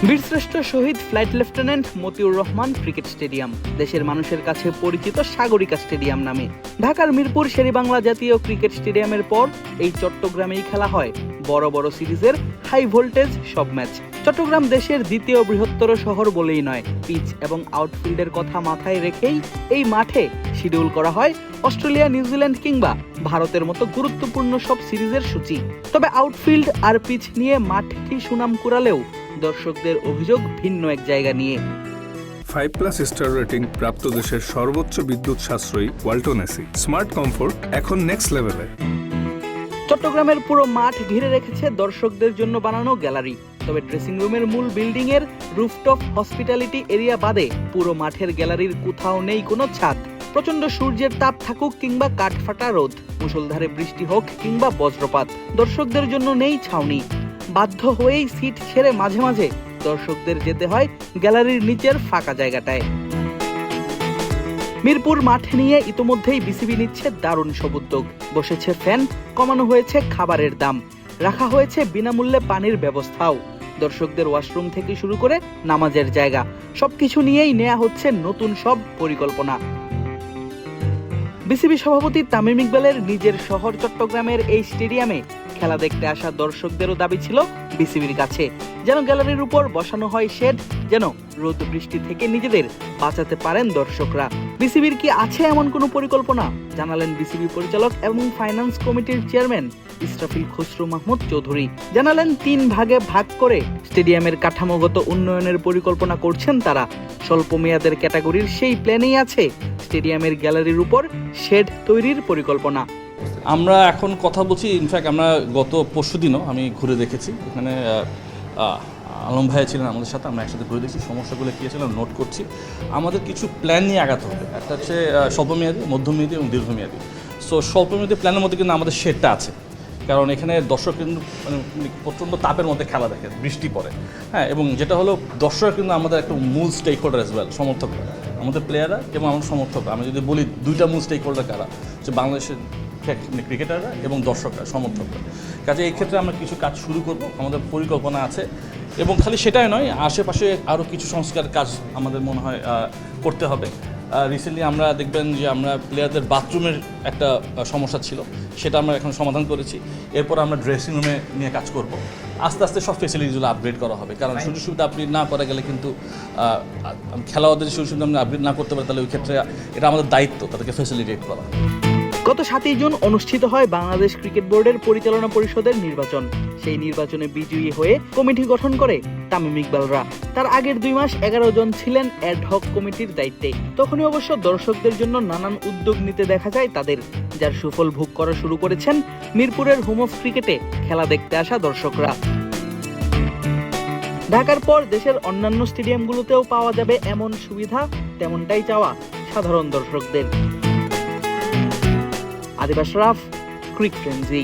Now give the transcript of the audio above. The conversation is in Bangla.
বীরশ্রেষ্ঠ শহীদ flight lieutenant Motiur Rahman cricket stadium দেশের মানুষের কাছে পরিচিত সাগরিকা স্টেডিয়াম নামে। ঢাকার মিরপুর শেরেবাংলা জাতীয় ক্রিকেট স্টেডিয়ামের পর এই চট্টগ্রামেই খেলা হয় বড় বড় সিরিজের হাই ভোল্টেজ সব ম্যাচ। চট্টগ্রাম দেশের দ্বিতীয় বৃহত্তর শহর বলেই নয়, পিচ এবং আউটফিল্ডের কথা মাথায় রেখেই এই মাঠে শিডিউল করা হয় অস্ট্রেলিয়া, নিউজিল্যান্ড কিংবা ভারতের মতো গুরুত্বপূর্ণ সব সিরিজের সূচি। তবে আউটফিল্ড আর পিচ নিয়ে মাঠটি সুনাম কুড়ালেও দর্শকদের অভিযোগ ভিন্ন এক জায়গা নিয়ে। 5+ স্টার রেটিং প্রাপ্ত দেশের সর্বোচ্চ বিদ্যুৎ সাশ্রয়ী ওয়ালটন এসি স্মার্ট কমফোর্ট এখন নেক্সট লেভেলে। চট্টগ্রামের পুরো মাঠ ঘিরে রেখেছে দর্শকদের জন্য বানানো গ্যালারি। তবে ড্রেসিং রুমের মূল বিল্ডিং এর রুফটপ হসপিটালিটি এরিয়া বাদে পুরো মাঠের গ্যালারির কোথাও নেই কোনো ছাদ। প্রচন্ড সূর্যের তাপ থাকুক কিংবা কাঠফাটা রোদ, মুষলধারে বৃষ্টি হোক কিংবা বজ্রপাত, দর্শকদের জন্য নেই ছাউনি। বাধ্য হয়েই সিট ছেড়ে মাঝে মাঝে দর্শকদের যেতে হয় গ্যালারির নিচের ফাঁকা জায়গাটায়। মিরপুর মাঠ নিয়ে ইতোমধ্যেই বিসিবি নিচ্ছে দারুণ সব উদ্যোগ। বসেছে ফ্যান, কমানো হয়েছে খাবারের দাম, রাখা হয়েছে বিনামূল্যে পানির ব্যবস্থাও। দর্শকদের ওয়াশরুম থেকে শুরু করে নামাজের জায়গা, সবকিছু নিয়েই নেওয়া হচ্ছে নতুন সব পরিকল্পনা। বিসিবি সভাপতি তামিম ইকবালের নিজের শহর চট্টগ্রামের এই স্টেডিয়ামে খেলা দেখতে আসা দর্শকদেরও দাবি ছিল বিসিবির কাছে যেন গ্যালারির উপর বসানো হয় শেড, যেন রোদ বৃষ্টি থেকে নিজেদের বাঁচাতে পারেন দর্শকরা। বিসিবির কি আছে এমন কোনো পরিকল্পনা, জানালেন বিসিবি পরিচালক এবং ফাইন্যান্স কমিটির চেয়ারম্যান ইসরাফিল খসরু মাহমুদ চৌধুরী। জানালেন 3 ভাগে ভাগ করে স্টেডিয়ামের কাঠামোগত উন্নয়নের পরিকল্পনা করছেন তারা। স্বল্প মেয়াদের ক্যাটাগরির সেই প্ল্যানেই আছে স্টেডিয়ামের গ্যালারির উপর শেড তৈরির পরিকল্পনা। আমরা এখন কথা বলছি, ইনফ্যাক্ট আমরা গত পরশুদিনও আমি ঘুরে দেখেছি, এখানে আলম ভাইয়া ছিলেন আমাদের সাথে, আমরা একসাথে ঘুরে দেখছি, সমস্যাগুলো কী ছিল নোট করছি। আমাদের কিছু প্ল্যান নিয়ে আগাতে হবে, একটা হচ্ছে স্বল্পমেয়াদী, মধ্যমেয়াদী এবং দীর্ঘমেয়াদী। সো স্বল্পমেয়াদী প্ল্যানের মধ্যে কিন্তু আমাদের শেডটা আছে, কারণ এখানে দর্শক কিন্তু মানে প্রচণ্ড তাপের মধ্যে খেলা দেখে, বৃষ্টি পড়ে, হ্যাঁ, এবং যেটা হলো দর্শক কিন্তু আমাদের একটা মূল স্টেক হোল্ডার অ্যাজ ওয়েল, সমর্থক, আমাদের প্লেয়াররা এবং আমাদের সমর্থক। আমি যদি বলি 2টা মূল স্টেক হোল্ডার কারা, যে বাংলাদেশের ক্রিকেটাররা এবং দর্শকরা, সমর্থকরা। কাজে এই ক্ষেত্রে আমরা কিছু কাজ শুরু করব, আমাদের পরিকল্পনা আছে। এবং খালি সেটাই নয়, আশেপাশে আরও কিছু সংস্কার কাজ আমাদের মনে হয় করতে হবে। রিসেন্টলি আমরা দেখবেন যে আমরা প্লেয়ারদের বাথরুমের একটা সমস্যা ছিল, সেটা আমরা এখন সমাধান করেছি। এরপর আমরা ড্রেসিং রুমে নিয়ে কাজ করব। আস্তে আস্তে সব ফেসিলিটিসগুলো আপগ্রেড করা হবে, কারণ সুযোগ সুবিধা আপগ্রেড না করা গেলে কিন্তু খেলোয়াড়দের সুযোগ সুবিধা আমরা আপগ্রেড না করতে পারি, তাহলে ওই ক্ষেত্রে এটা আমাদের দায়িত্ব তাদেরকে ফেসিলিটেট করা। গত 7 জুন অনুষ্ঠিত হয় বাংলাদেশ ক্রিকেট বোর্ডের পরিচালনা পরিষদের নির্বাচন। সেই নির্বাচনে বিজয়ী হয়ে কমিটি গঠন করে তামিম ইকবালরা। তার আগের 2 মাস 11 জন ছিলেন অ্যাডহক কমিটির দায়িত্বে। তখনই অবশ্য দর্শকদের জন্য নানান উদ্যোগ নিতে দেখা যায় তাদের, যার সুফল ভোগ করা শুরু করেছেন মিরপুরের হোম অফ ক্রিকেটে খেলা দেখতে আসা দর্শকরা। ঢাকার পর দেশের অন্যান্য স্টেডিয়ামগুলোতেও পাওয়া যাবে এমন সুবিধা, তেমনটাই চাওয়া সাধারণ দর্শকদের। আদিব আশরাফ, ক্রিক ফ্রেন্জি।